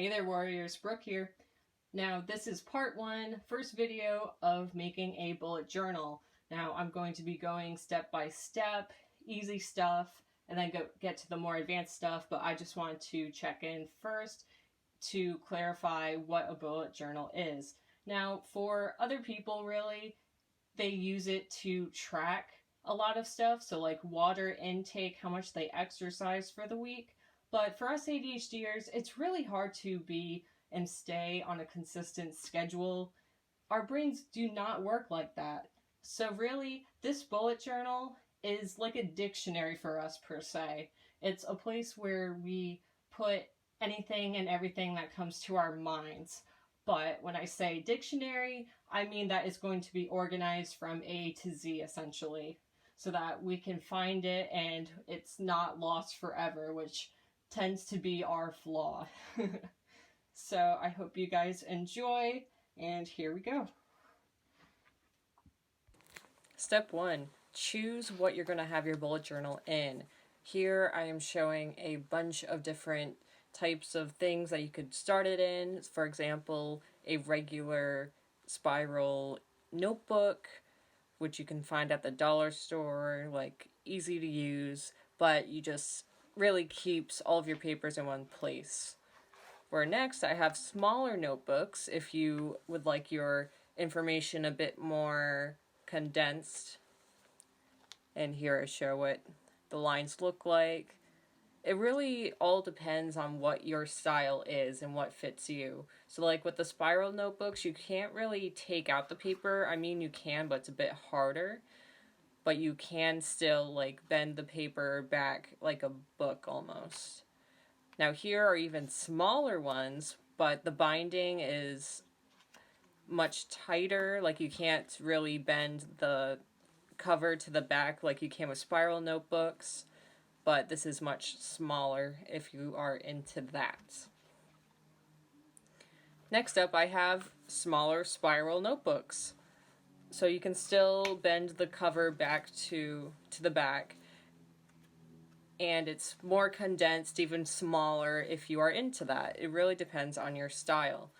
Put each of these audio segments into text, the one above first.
Hey there warriors, Brooke here. Now this is part one, first video of making a bullet journal. Now I'm going to be going step by step, easy stuff, and then get to the more advanced stuff, but I just want to check in first to clarify what a bullet journal is. Now for other people really, they use it to track a lot of stuff, so like water intake, how much they exercise for the week. But for us ADHDers, it's really hard to be and stay on a consistent schedule. Our brains do not work like that. So really, this bullet journal is like a dictionary for us per se. It's a place where we put anything and everything that comes to our minds. But when I say dictionary, I mean that it's going to be organized from A to Z essentially, so that we can find it and it's not lost forever, which tends to be our flaw. So I hope you guys enjoy, and here we go. Step 1, choose what you're going to have your bullet journal in. Here I am showing a bunch of different types of things that you could start it in. For example, a regular spiral notebook, which you can find at the dollar store, like easy to use, but you just really keeps all of your papers in one place. Where next I have smaller notebooks if you would like your information a bit more condensed. And here I show what the lines look like. It really all depends on what your style is and what fits you. So like with the spiral notebooks, you can't really take out the paper. I mean, you can, but it's a bit harder. But you can still like bend the paper back like a book almost. Now here are even smaller ones, but the binding is much tighter. Like you can't really bend the cover to the back like you can with spiral notebooks. But this is much smaller if you are into that. Next up I have smaller spiral notebooks. So you can still bend the cover back to the back, and it's more condensed, even smaller if you are into that. It really depends on your style.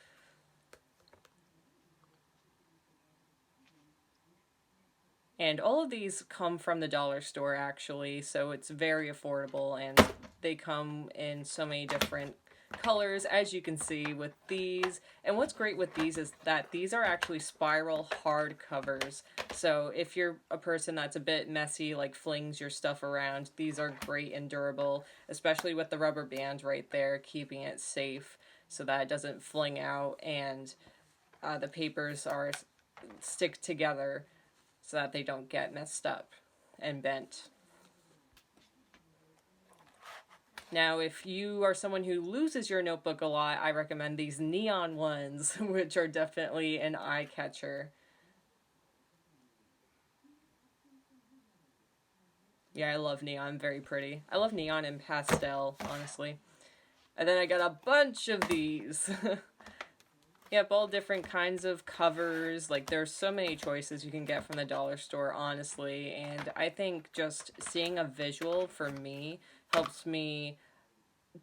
And all of these come from the dollar store actually, so it's very affordable, and they come in so many different colors, as you can see with these. And what's great with these is that these are actually spiral hard covers. So if you're a person that's a bit messy, like flings your stuff around, these are great and durable, especially with the rubber band right there, keeping it safe so that it doesn't fling out, and the papers are stick together so that they don't get messed up and bent. Now, if you are someone who loses your notebook a lot, I recommend these neon ones, which are definitely an eye catcher. Yeah, I love neon, very pretty. I love neon and pastel, honestly. And then I got a bunch of these. Yep, all different kinds of covers. Like, there's so many choices you can get from the dollar store, honestly. And I think just seeing a visual, for me, helps me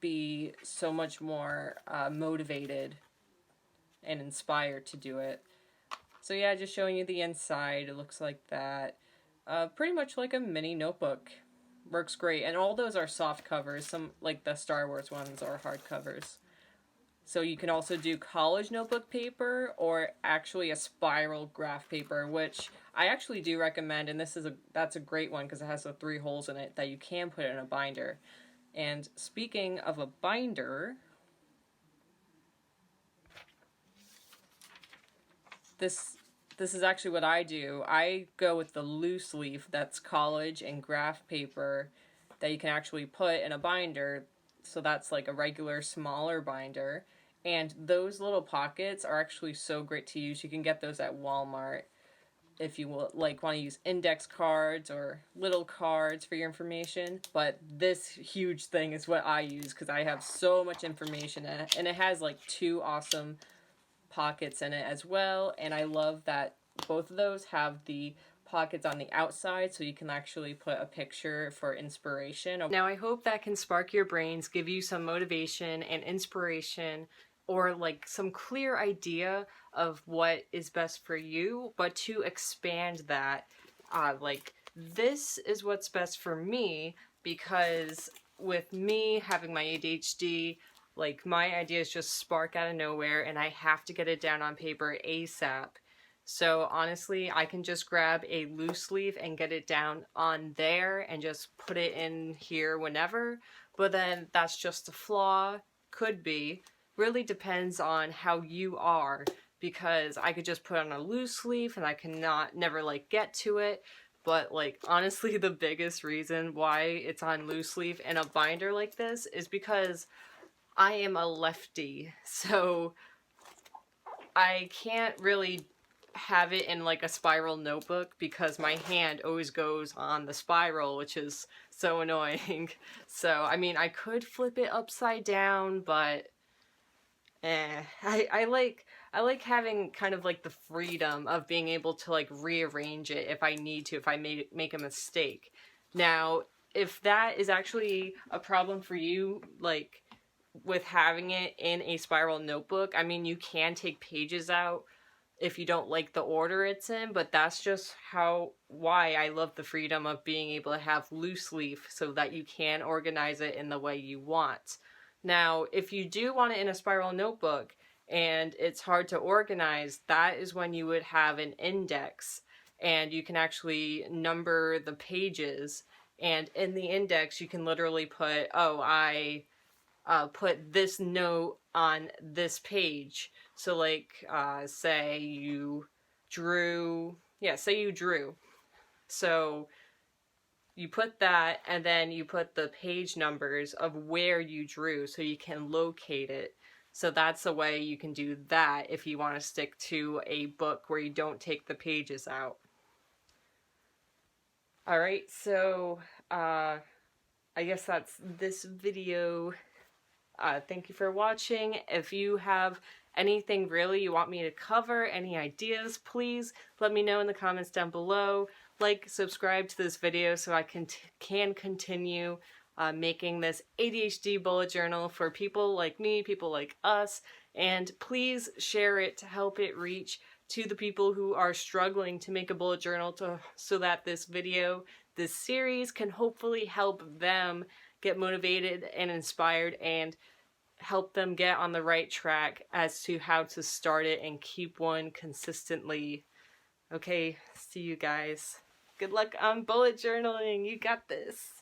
be so much more motivated and inspired to do it. So yeah, just showing you the inside. It looks like that. Pretty much like a mini notebook. Works great. And all those are soft covers. Some, like the Star Wars ones, are hard covers. So you can also do college notebook paper or actually a spiral graph paper, which I actually do recommend, and that's a great one because it has the 3 holes in it that you can put in a binder. And speaking of a binder, this is actually what I do. I go with the loose leaf, that's college and graph paper, that you can actually put in a binder. So that's like a regular smaller binder. And those little pockets are actually so great to use. You can get those at Walmart if you want to use index cards or little cards for your information. But this huge thing is what I use because I have so much information in it. And it has like 2 awesome pockets in it as well. And I love that both of those have the pockets on the outside so you can actually put a picture for inspiration. Now I hope that can spark your brains, give you some motivation and inspiration, or like some clear idea of what is best for you, but to expand that, like this is what's best for me, because with me having my ADHD, like my ideas just spark out of nowhere and I have to get it down on paper ASAP. So honestly, I can just grab a loose leaf and get it down on there and just put it in here whenever, but then that's just a flaw, could be. Really depends on how you are, because I could just put on a loose leaf and I never like get to it. But like honestly, the biggest reason why it's on loose leaf in a binder like this is because I am a lefty, so I can't really have it in like a spiral notebook because my hand always goes on the spiral, which is so annoying. So I mean, I could flip it upside down, but I like having kind of like the freedom of being able to like rearrange it if I need to, if I make a mistake. Now, if that is actually a problem for you, like with having it in a spiral notebook, I mean, you can take pages out if you don't like the order it's in, but that's just why I love the freedom of being able to have loose leaf so that you can organize it in the way you want. Now, if you do want it in a spiral notebook and it's hard to organize, that is when you would have an index and you can actually number the pages, and in the index you can literally put, oh, I put this note on this page. So like, say you drew. So you put that, and then you put the page numbers of where you drew so you can locate it. So that's the way you can do that if you want to stick to a book where you don't take the pages out. Alright, so I guess that's this video. Thank you for watching. If you have anything really you want me to cover, any ideas, please let me know in the comments down below. Like, subscribe to this video so I can continue making this ADHD bullet journal for people like me, people like us, and please share it to help it reach to the people who are struggling to make a bullet journal so that this series can hopefully help them get motivated and inspired and help them get on the right track as to how to start it and keep one consistently. Okay, see you guys. Good luck on bullet journaling. You got this.